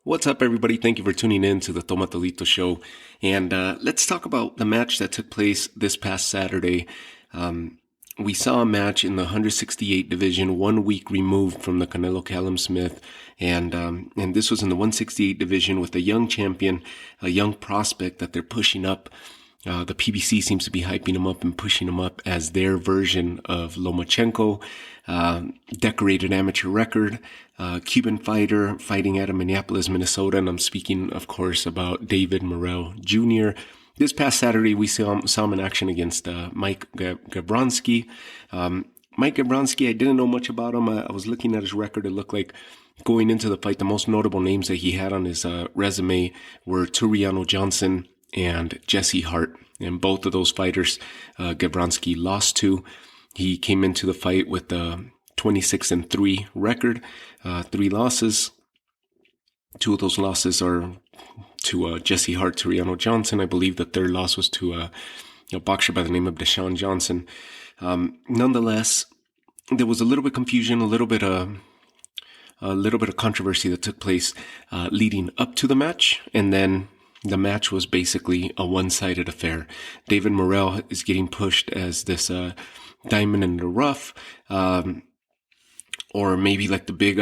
What's up, everybody? Thank you for tuning in to the Tomatolito Show. And let's talk about the match that took place this past Saturday. We saw a match in the 168 division, 1 week removed from the Canelo Callum Smith, and this was in the 168 division with a young champion, a young prospect that they're pushing up. The PBC seems to be hyping him up and pushing him up as their version of Lomachenko. Decorated amateur record, Cuban fighter fighting out of Minneapolis, Minnesota. And I'm speaking, of course, about David Morrell Jr. This past Saturday, we saw him in action against Mike Gabronsky. Mike Gabronsky, I didn't know much about him. I was looking at his record. It looked like going into the fight, the most notable names that he had on his resume were Turiano Johnson and Jesse Hart. And both of those fighters, Gabronsky lost to. He came into the fight with a 26-3 record, 3 losses. 2 of those losses are to Jesse Hart, Turiano Johnson. I believe the third loss was to a boxer by the name of Deshaun Johnson. Nonetheless, there was a little bit of confusion, a little bit of controversy that took place leading up to the match, and then the match was basically a one-sided affair. David Morrell is getting pushed as this diamond in the rough, or maybe like the big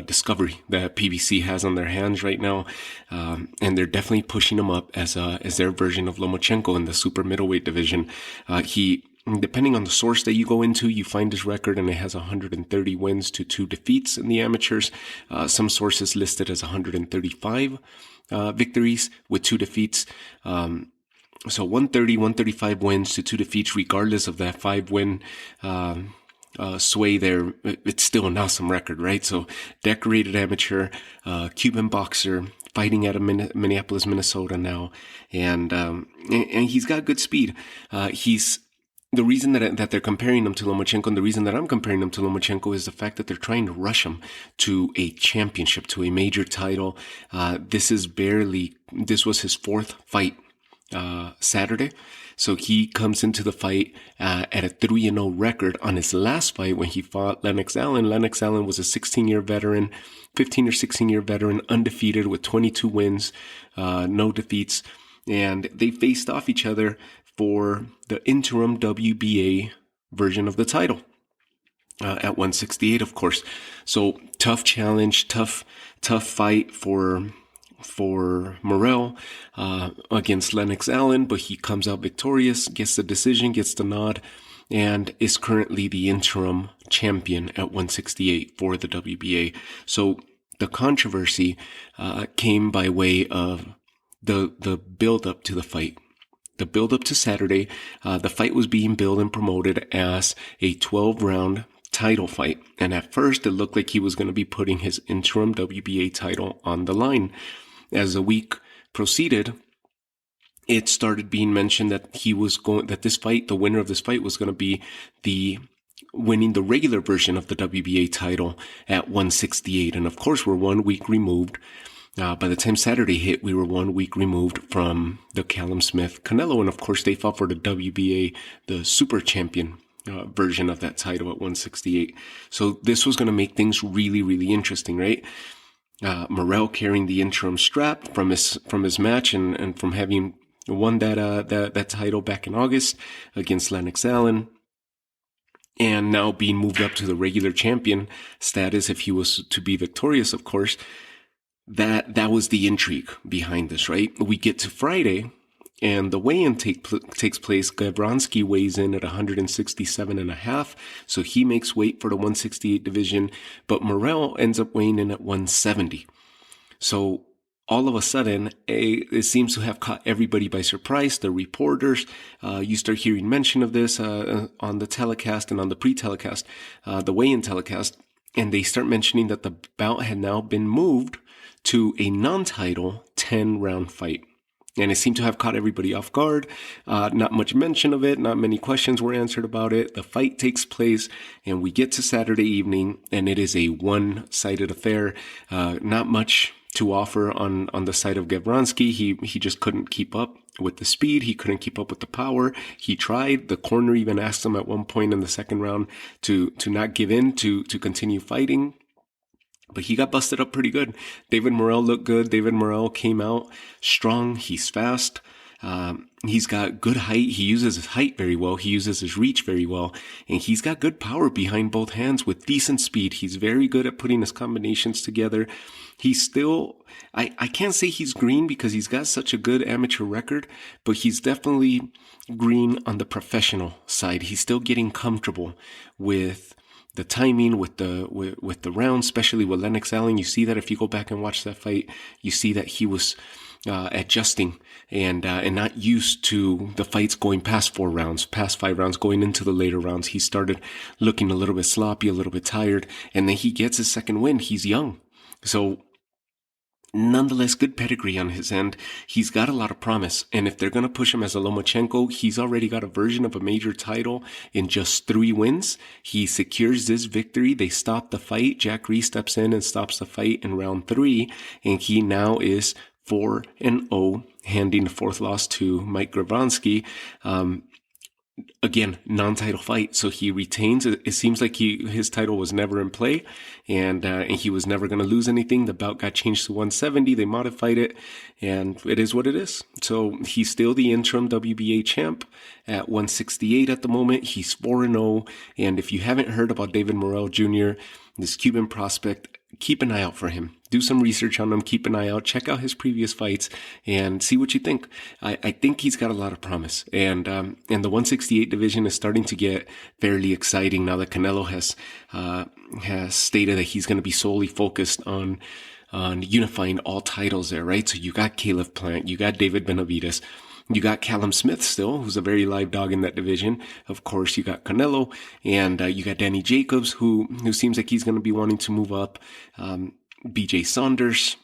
discovery that PBC has on their hands right now, and they're definitely pushing him up as their version of Lomachenko in the super middleweight division. Depending on the source that you go into, you find his record and it has 130 wins to 2 defeats in the amateurs. Some sources list it as 135 victories with 2 defeats. So 130, 135 wins to 2 defeats, regardless of that 5-win sway there. It's still an awesome record, right? So decorated amateur, Cuban boxer, fighting out of Minneapolis, Minnesota now. And he's got good speed. The reason that they're comparing him to Lomachenko, and the reason that I'm comparing him to Lomachenko, is the fact that they're trying to rush him to a championship, to a major title. This was his 4th fight Saturday. So he comes into the fight at a 3-0 record on his last fight when he fought Lennox Allen. Lennox Allen was a 16-year veteran, 15 or 16-year veteran, undefeated with 22 wins, no defeats. And they faced off each other for the interim WBA version of the title at 168, of course. So tough challenge, tough fight for Morrell against Lennox Allen, but he comes out victorious, gets the decision, gets the nod, and is currently the interim champion at 168 for the WBA. So the controversy came by way of the build-up to the fight. The build-up to Saturday, the fight was being billed and promoted as a 12-round title fight. And at first, it looked like he was going to be putting his interim WBA title on the line. As the week proceeded, it started being mentioned that the winner of this fight was going to be winning the regular version of the WBA title at 168. And of course, we're 1 week removed. By the time Saturday hit, we were 1 week removed from the Callum Smith Canelo. And of course, they fought for the WBA, the super champion version of that title at 168. So this was going to make things really, really interesting, right? Morrell carrying the interim strap from his match and from having won that title back in August against Lennox Allen, and now being moved up to the regular champion status if he was to be victorious, of course. That was the intrigue behind this, right? We get to Friday, and the weigh-in takes place. Gabronsky weighs in at 167.5, so he makes weight for the 168 division, but Morrell ends up weighing in at 170. So all of a sudden, it seems to have caught everybody by surprise. The reporters, you start hearing mention of this on the telecast and on the pre-telecast, the weigh-in telecast, and they start mentioning that the bout had now been moved to a non-title 10-round fight. And it seemed to have caught everybody off guard. Not much mention of it. Not many questions were answered about it. The fight takes place, and we get to Saturday evening, and it is a one-sided affair. Not much to offer on the side of Gabronsky. He just couldn't keep up with the speed. He couldn't keep up with the power. He tried. The corner even asked him at one point in the second round to not give in, to continue fighting. But he got busted up pretty good. David Morrell looked good. David Morrell came out strong. He's fast. He's got good height. He uses his height very well. He uses his reach very well. And he's got good power behind both hands with decent speed. He's very good at putting his combinations together. He's still, I can't say he's green because he's got such a good amateur record, but he's definitely green on the professional side. He's still getting comfortable with the timing, with the rounds, especially with Lennox Allen. You see that if you go back and watch that fight, you see that he was adjusting and not used to the fights going past 4 rounds, past 5 rounds, going into the later rounds. He started looking a little bit sloppy, a little bit tired, and then he gets his second win. He's young. So nonetheless, good pedigree on his end. He's got a lot of promise. And if they're going to push him as a Lomachenko, he's already got a version of a major title in just 3 wins. He secures this victory. They stop the fight. Jack Reese steps in and stops the fight in round 3. And he now is 4-0, handing the 4th loss to Mike Grabansky. Again, non-title fight, so he retains. It seems like his title was never in play, and he was never going to lose anything. The bout got changed to 170. They modified it, and it is what it is. So he's still the interim WBA champ at 168 at the moment. He's 4-0, and if you haven't heard about David Morrell Jr., this Cuban prospect, keep an eye out for him. Do some research on him. Keep an eye out. Check out his previous fights and see what you think. I think he's got a lot of promise. And the 168 division is starting to get fairly exciting now that Canelo has stated that he's going to be solely focused on unifying all titles there, right? So you got Caleb Plant, you got David Benavidez, you got Callum Smith still, who's a very live dog in that division. Of course, you got Canelo, and you got Danny Jacobs, who seems like he's going to be wanting to move up. BJ Saunders,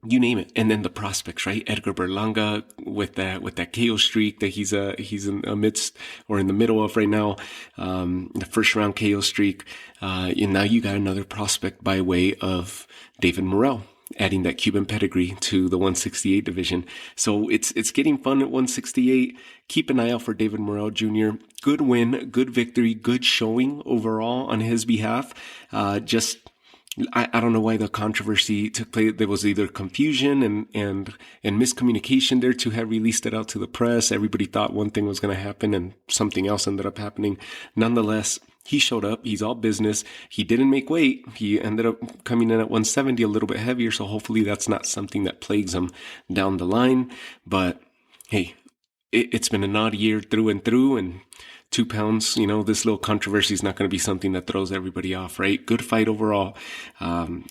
you name it. And then the prospects, right? Edgar Berlanga with that KO streak that he's in amidst or in the middle of right now. The first round KO streak. And now you got another prospect by way of David Morrell, adding that Cuban pedigree to the 168 division. So it's getting fun at 168. Keep an eye out for David Morrell Jr. Good win, good victory, good showing overall on his behalf. I don't know why the controversy took place. There was either confusion and miscommunication there to have released it out to the press. Everybody thought one thing was going to happen and something else ended up happening. Nonetheless, he showed up. He's all business. He didn't make weight. He ended up coming in at 170, a little bit heavier. So hopefully that's not something that plagues him down the line. But hey, it's been an odd year through and through, and 2 pounds, this little controversy is not going to be something that throws everybody off, right? Good fight overall.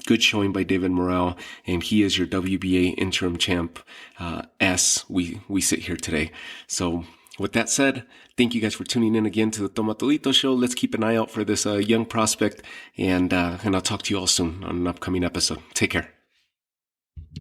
Good showing by David Morrell, and he is your WBA interim champ as we sit here today. So with that said, thank you guys for tuning in again to the Tomatolito Show. Let's keep an eye out for this young prospect, and I'll talk to you all soon on an upcoming episode. Take care.